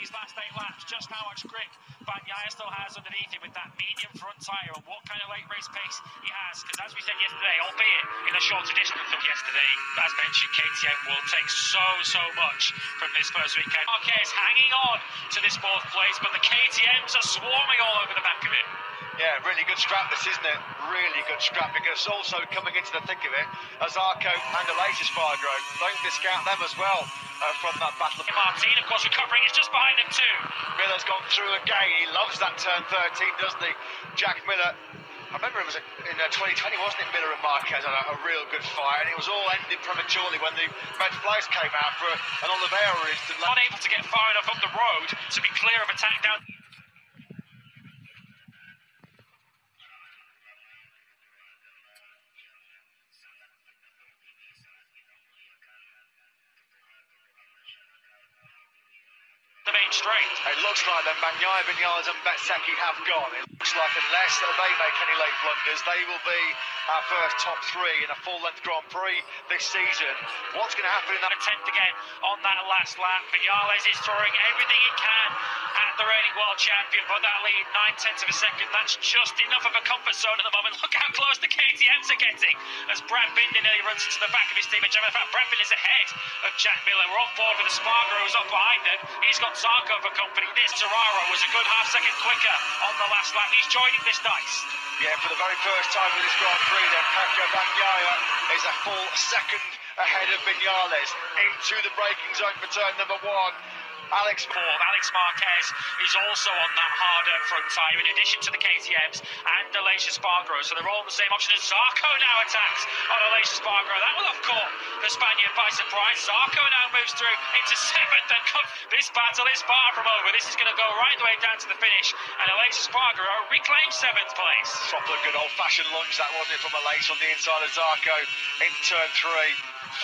these last 8 laps, just how much grip Bagnaia still has underneath him with that medium front tyre and what kind of late race pace he has. Because as we said yesterday, albeit in a shorter distance than yesterday, as mentioned, KTM will take so much from this first weekend. Marquez hanging on to this 4th place, but the KTMs are swarming all over the back of it. Yeah, really good scrap this, isn't it? Really good scrap, because also coming into the thick of it, Zarco and Aleix Espargaro, don't discount them as well from that battle. Martin, of course, recovering, is just behind him too. Miller's gone through again, he loves that turn 13, doesn't he? Jack Miller, I remember it was in 2020, wasn't it? Miller and Marquez had a real good fight, and it was all ended prematurely when the red flags came out for an Oliveira incident. Unable to get far enough up the road to be clear of attack down. The main straight. It looks like then Bagnaia, Viñales and Bezzecchi have gone. It looks like unless they make any late blunders, they will be our first top 3 in a full-length Grand Prix this season. What's going to happen in that attempt again on that last lap? Viñales is throwing everything he can at the reigning world champion, but that lead 9/10 of a second, that's just enough of a comfort zone at the moment. Look how close the KTMs are getting as Brad Binder nearly runs into the back of his teammate. In fact, Brad Binder is ahead of Jack Miller. We're on board with Espargaro, who's up behind them. He's got Zarco for company. This Ferraro was a good half-second quicker on the last lap. He's joining this dice. Yeah, for the very first time in this Grand Prix then, Pecco Bagnaia is a full second ahead of Viñales into the braking zone for turn number 1. Alex Marquez is also on that harder front tyre in addition to the KTMs and Aleix Espargaro, so they're all on the same option. And Zarco now attacks on Aleix Espargaro. That will have caught the Spaniard by surprise. Zarco now moves through into 7th, and this battle is far from over. This is going to go right the way down to the finish, and Aleix Espargaro reclaims 7th place. Proper good old-fashioned lunge that, wasn't it, from Aleix on the inside of Zarco in turn 3.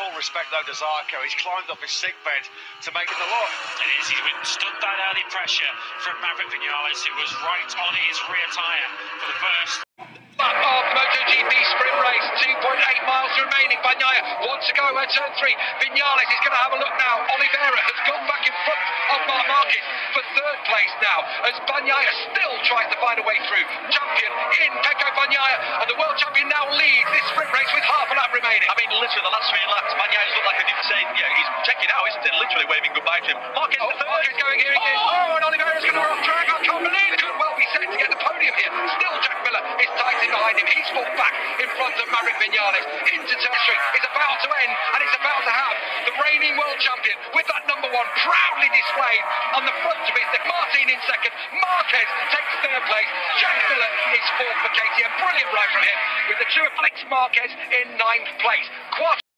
Full respect though to Zarco. He's climbed up his sick bed to make it the look. It is. He's withstood that early pressure from Maverick Viñales, who was right on his rear tyre for the first lap of MotoGP sprint race. 2.8 miles remaining. Bagnaia wants to go at turn 3. Viñales is going to have a look now. Oliveira has gone back in front of Marc Marquez for 3rd place now, as Bagnaia still tries to find a way through. Champion in Pecco Bagnaia, and the world champion now leads this sprint race with half a lap remaining. I mean, literally the last 3 laps, Bagnaia's looked like a different saying, yeah, he's checking out, isn't it? Literally waving goodbye to him. Marquez going here again. Oh, and Oliveira's going to run off track. I can't believe it. Could well be set to get the podium here. Still, Jack Miller is tight behind him. He's fought back in front of Maverick Viñales. Into territory. It's about to end, and it's about to have the reigning world champion with that number 1 proudly displayed on the front of it. Martin in 2nd. Marquez takes 3rd place. Jack Miller is 4th for KTM. Brilliant ride from him with the true Alex Marquez in 9th place.